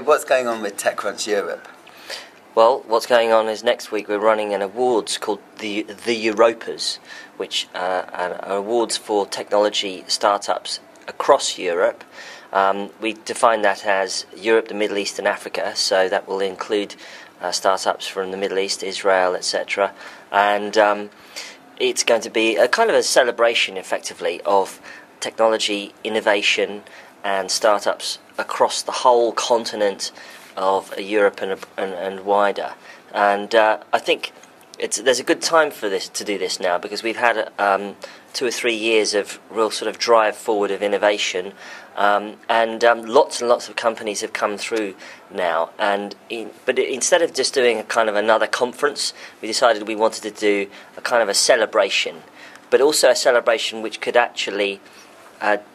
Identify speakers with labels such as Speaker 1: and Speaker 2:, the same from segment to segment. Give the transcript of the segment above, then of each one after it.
Speaker 1: what's going on with TechCrunch Europe?
Speaker 2: Well, what's going on is next week we're running an awards called the Europas, which are awards for technology startups across Europe. We define that as Europe, the Middle East and Africa, so that will include startups from the Middle East, Israel, etc. And it's going to be a kind of a celebration, effectively, of technology, innovation and startups across the whole continent of Europe and wider. And I think there's a good time for this to do this now, because we've had 2 or 3 years of real sort of drive forward of innovation, and lots and lots of companies have come through now. But instead of just doing a kind of another conference, we decided we wanted to do a kind of a celebration, but also a celebration which could actually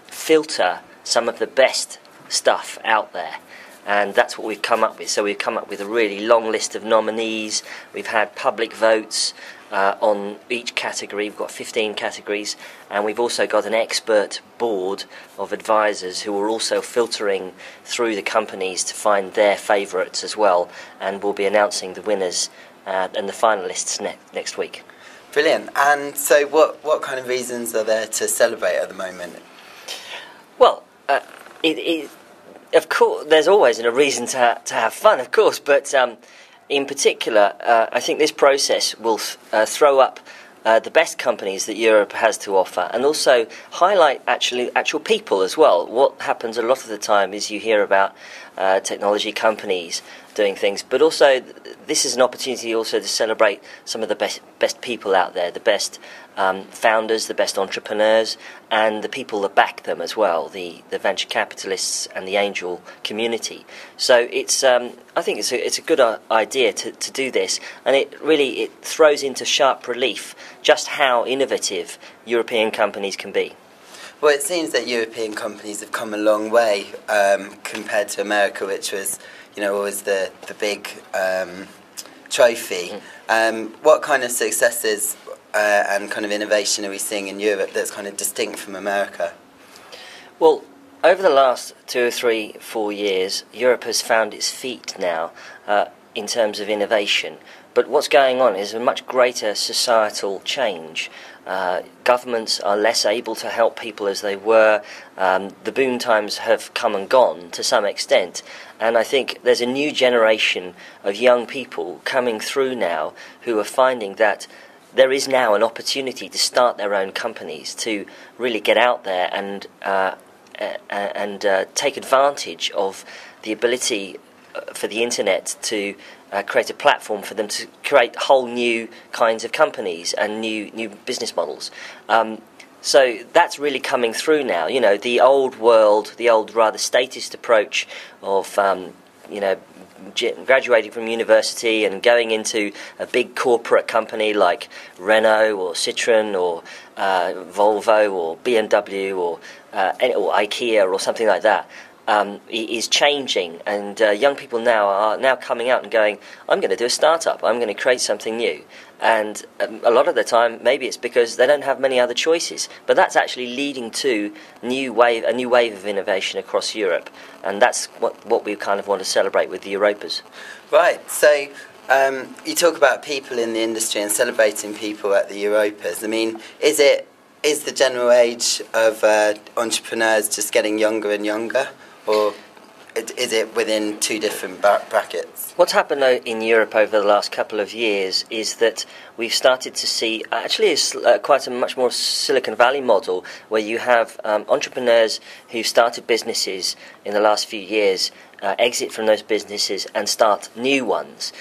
Speaker 2: filter some of the best stuff out there. And that's what we've come up with. So we've come up with a really long list of nominees. We've had public votes on each category. We've got 15 categories. And we've also got an expert board of advisors who are also filtering through the companies to find their favourites as well. And we'll be announcing the winners and the finalists next week.
Speaker 1: Brilliant. And so what kind of reasons are there to celebrate at the moment?
Speaker 2: Well, of course, there's always a reason to have fun, of course, but in particular, I think this process will throw up the best companies that Europe has to offer, and also highlight actual people as well. What happens a lot of the time is you hear about technology companies doing things, but also this is an opportunity also to celebrate some of the best people out there, the best founders, the best entrepreneurs, and the people that back them as well, the venture capitalists and the angel community. So it's I think it's a good idea to do this, and it throws into sharp relief just how innovative European companies can be.
Speaker 1: Well, it seems that European companies have come a long way compared to America, which was, always the big trophy. What kind of successes and kind of innovation are we seeing in Europe that's kind of distinct from America?
Speaker 2: Well, over the last 2 or 3, 4 years, Europe has found its feet now in terms of innovation. But what's going on is a much greater societal change. Governments are less able to help people as they were. The boom times have come and gone to some extent. And I think there's a new generation of young people coming through now who are finding that there is now an opportunity to start their own companies, to really get out there and take advantage of the ability for the internet to create a platform for them to create whole new kinds of companies and new business models. So that's really coming through now. The old world, the old rather statist approach of graduating from university and going into a big corporate company like Renault or Citroën or Volvo or BMW or IKEA or something like that is changing, and young people now are coming out and going, I'm going to do a startup, I'm going to create something new. And a lot of the time maybe it's because they don't have many other choices, but that's actually leading to a new wave of innovation across Europe, and that's what we kind of want to celebrate with the Europas. Right,
Speaker 1: so you talk about people in the industry and celebrating people at the Europas. I mean, is the general age of entrepreneurs just getting younger and younger, or is it within 2 different brackets?
Speaker 2: What's happened in Europe over the last couple of years is that we've started to see actually quite a much more Silicon Valley model, where you have entrepreneurs who started businesses in the last few years exit from those businesses and start new ones.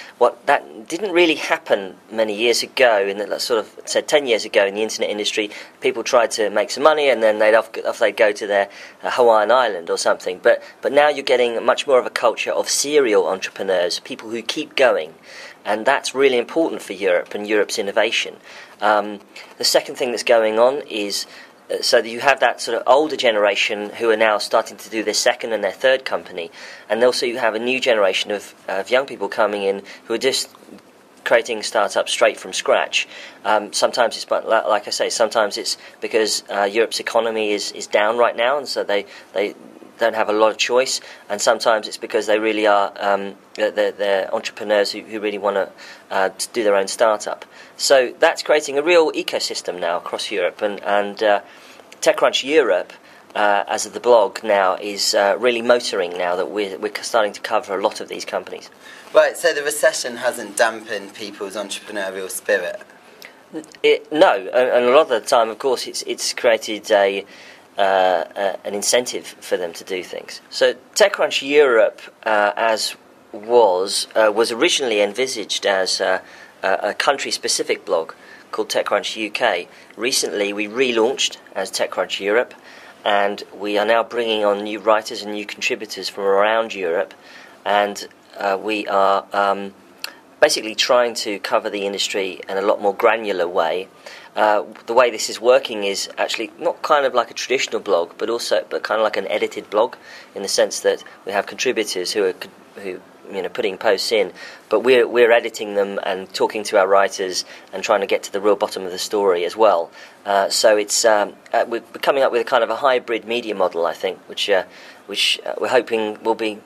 Speaker 2: That didn't really happen many years ago. In the sort of 10 years ago in the internet industry, people tried to make some money and then they'd go to their Hawaiian island or something. But now you're getting much more of a culture of serial entrepreneurs, people who keep going. And that's really important for Europe and Europe's innovation. The second thing that's going on is so that you have that sort of older generation who are now starting to do their second and their third company, and also you have a new generation of young people coming in who are just creating startups straight from scratch. Sometimes it's, like I say, sometimes it's because Europe's economy is down right now, and so they don't have a lot of choice, and sometimes it's because they really are they're entrepreneurs who really want to do their own startup. So that's creating a real ecosystem now across Europe, and TechCrunch Europe, as of the blog now, is really motoring now that we're starting to cover a lot of these companies.
Speaker 1: Right, so the recession hasn't dampened people's entrepreneurial spirit?
Speaker 2: No, and a lot of the time, of course, it's created an incentive for them to do things. So TechCrunch Europe, as was originally envisaged as a country-specific blog called TechCrunch UK. Recently, we relaunched as TechCrunch Europe, and we are now bringing on new writers and new contributors from around Europe, and we are basically trying to cover the industry in a lot more granular way. The way this is working is actually not kind of like a traditional blog, but kind of like an edited blog, in the sense that we have contributors who putting posts in, but we're editing them and talking to our writers and trying to get to the real bottom of the story as well. So it's we're coming up with a kind of a hybrid media model, I think, which we're hoping will be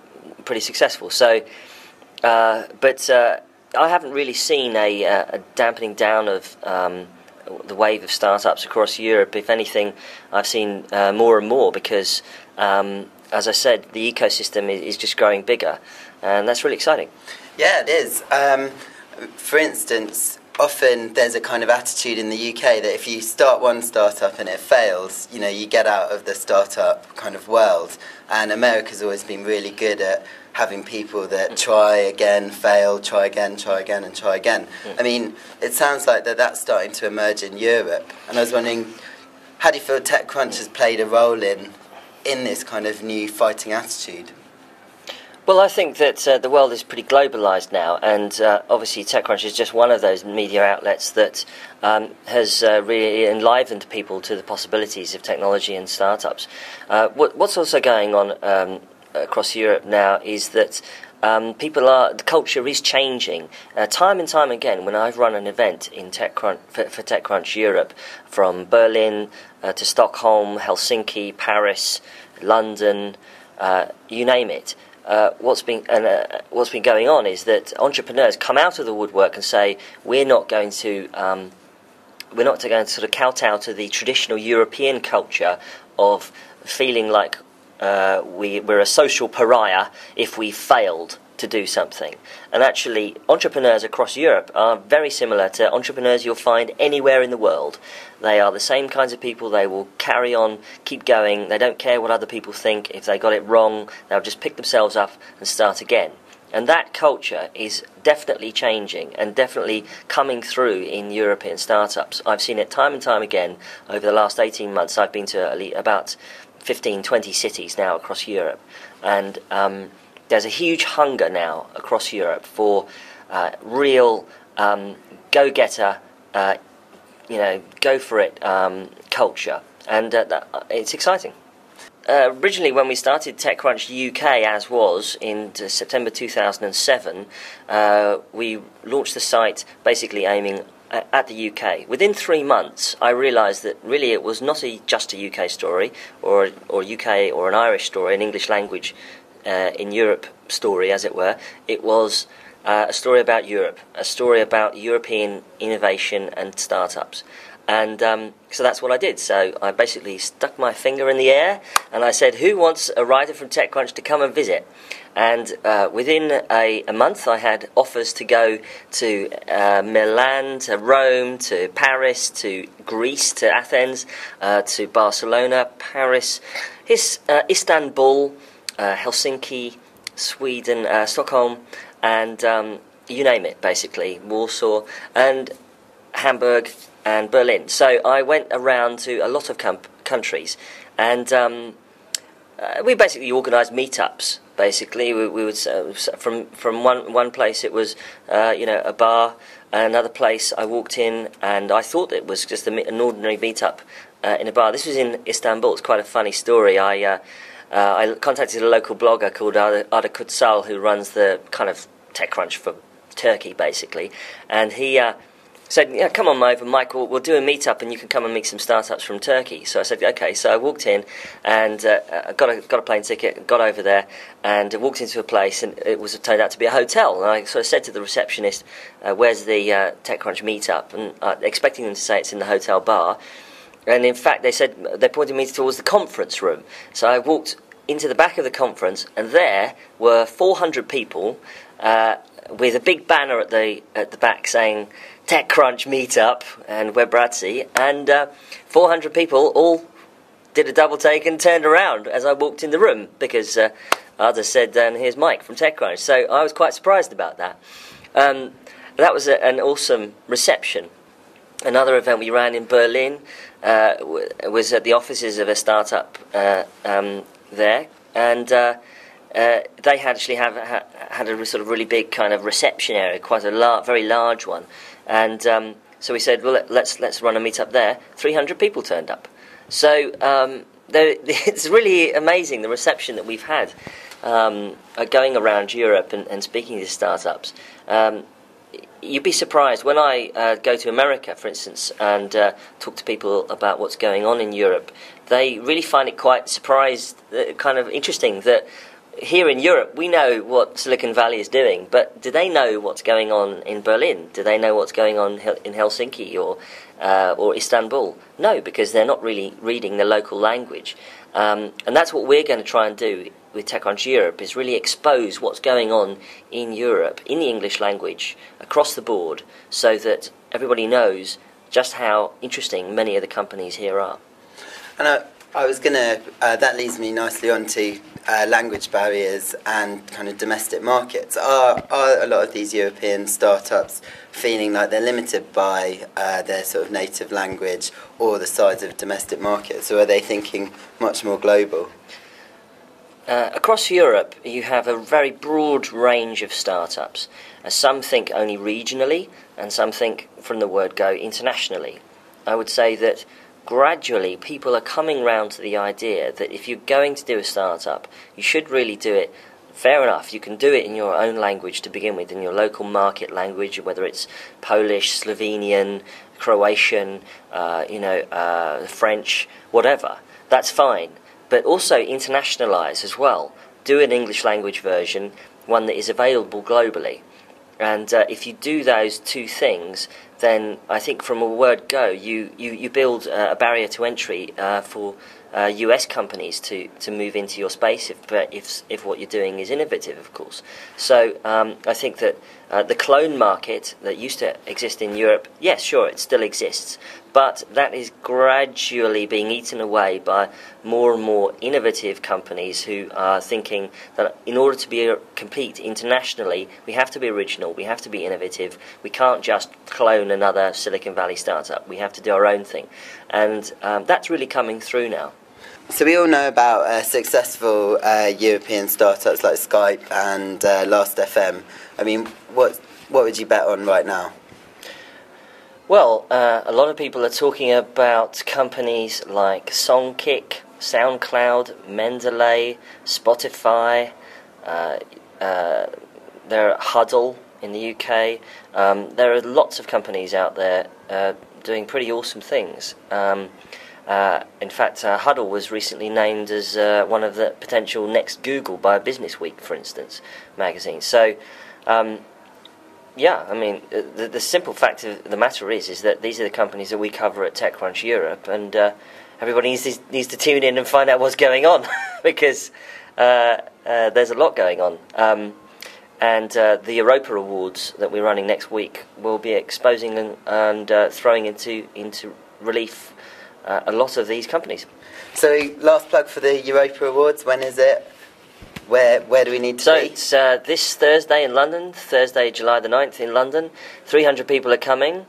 Speaker 2: pretty successful. So, but I haven't really seen a dampening down of the wave of startups across Europe. If anything, I've seen more and more, because, as I said, the ecosystem is just growing bigger, and that's really exciting.
Speaker 1: Yeah, it is. For instance, often there's a kind of attitude in the UK that if you start one startup and it fails, you get out of the startup kind of world. And America's always been really good at having people that try again, fail, try again, and try again. I mean, it sounds like that's starting to emerge in Europe. And I was wondering, how do you feel TechCrunch has played a role in this kind of new fighting attitude?
Speaker 2: Well, I think that the world is pretty globalised now, and obviously TechCrunch is just one of those media outlets that has really enlivened people to the possibilities of technology and startups. What's also going on across Europe now is that the culture is changing. Time and time again, when I've run an event in TechCrunch for TechCrunch Europe, from Berlin to Stockholm, Helsinki, Paris, London, you name it. What's been going on is that entrepreneurs come out of the woodwork and say, we're not going to sort of kowtow to the traditional European culture of feeling like we're a social pariah if we failed to do something. And actually, entrepreneurs across Europe are very similar to entrepreneurs you'll find anywhere in the world. They are the same kinds of people. They will carry on, keep going. They don't care what other people think. If they got it wrong, they'll just pick themselves up and start again. And that culture is definitely changing and definitely coming through in European startups. I've seen it time and time again over the last 18 months. I've been to about 15, 20 cities now across Europe. And there's a huge hunger now across Europe for real go-getter, go for it culture, and it's exciting. Originally, when we started TechCrunch UK, as was in September 2007, we launched the site basically aiming at the UK. Within 3 months, I realised that really it was not just a UK story, or UK or an Irish story, an English language in Europe story, as it were. It was a story about Europe, a story about European innovation and startups. And so that's what I did. So I basically stuck my finger in the air and I said, who wants a writer from TechCrunch to come and visit? And within a month I had offers to go to Milan, to Rome, to Paris, to Greece, to Athens, to Barcelona, Paris, Istanbul, Helsinki, Sweden, Stockholm, and you name it, basically, Warsaw, and Hamburg, and Berlin. So I went around to a lot of countries, and we basically organised meetups. Basically, we would from one place it was a bar, another place I walked in and I thought it was just an ordinary meetup in a bar. This was in Istanbul. It's quite a funny story. I contacted a local blogger called Arda Kutsal, who runs the kind of TechCrunch for Turkey, basically, and he said, yeah, come on over, Michael, we'll do a meet-up and you can come and meet some startups from Turkey. So I said, okay. So I walked in and got a plane ticket, got over there and walked into a place, and it turned out to be a hotel. And I sort of said to the receptionist, where's the TechCrunch meet-up? And expecting them to say it's in the hotel bar. And in fact, they pointed me towards the conference room. So I walked into the back of the conference, and there were 400 people with a big banner at the back saying TechCrunch meetup and Webrazzi, and 400 people all did a double take and turned around as I walked in the room, because others said, here's Mike from TechCrunch. So I was quite surprised about that. That was an awesome reception. Another event we ran in Berlin was at the offices of a startup there, and they actually had a sort of really big kind of reception area, quite a very large one, and so we said, well, let's run a meetup there. 300 people turned up, so it's really amazing the reception that we've had going around Europe and speaking to startups. You'd be surprised when I go to America, for instance, and talk to people about what's going on in Europe. They really find it quite kind of interesting that here in Europe we know what Silicon Valley is doing, but do they know what's going on in Berlin? Do they know what's going on in Helsinki or Istanbul? No, because they're not really reading the local language. And that's what we're going to try and do with TechCrunch Europe, is really expose what's going on in Europe, in the English language, across the board, so that everybody knows just how interesting many of the companies here are.
Speaker 1: And I was going to, that leads me nicely on to language barriers and kind of domestic markets. Are a lot of these European startups feeling like they're limited by their sort of native language or the size of domestic markets, or are they thinking much more global?
Speaker 2: Across Europe, you have a very broad range of startups. Some think only regionally, and some think, from the word go, internationally. I would say that gradually people are coming round to the idea that if you're going to do a startup, you should really do it. Fair enough, you can do it in your own language to begin with, in your local market language, whether it's Polish, Slovenian, Croatian, French, whatever. That's fine. But also internationalise as well. Do an English language version, one that is available globally. And if you do those two things, then I think from a word go, you build a barrier to entry for US companies to move into your space if what you're doing is innovative, of course. So I think that the clone market that used to exist in Europe, yes, sure, it still exists, but that is gradually being eaten away by more and more innovative companies who are thinking that in order to compete internationally, we have to be original, we have to be innovative, we can't just clone another Silicon Valley startup, we have to do our own thing. And that's really coming through now.
Speaker 1: So we all know about successful European startups like Skype and Last.fm. I mean, what would you bet on right now?
Speaker 2: Well, a lot of people are talking about companies like Songkick, SoundCloud, Mendeley, Spotify. There are Huddle in the UK. There are lots of companies out there doing pretty awesome things. In fact, Huddle was recently named as one of the potential next Google by Business Week, for instance, magazine. So, yeah, I mean, the simple fact of the matter is that these are the companies that we cover at TechCrunch Europe, and everybody needs to tune in and find out what's going on, because there's a lot going on. And the Europa Awards that we're running next week will be exposing and throwing into relief a lot of these companies.
Speaker 1: So, last plug for the Europa Awards. When is it? Where do we need to be?
Speaker 2: So it's this Thursday in London, Thursday, July the 9th in London. 300 people are coming.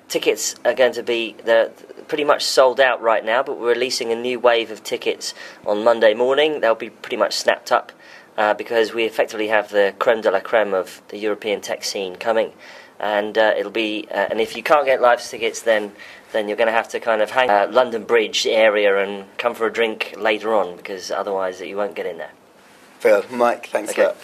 Speaker 2: Tickets are going to be, they're pretty much sold out right now, but we're releasing a new wave of tickets on Monday morning. They'll be pretty much snapped up because we effectively have the creme de la creme of the European tech scene coming. And it'll be, and if you can't get live tickets, then you're going to have to kind of hang London Bridge area and come for a drink later on, because otherwise you won't get in there.
Speaker 1: Phil, Mike, thanks a lot.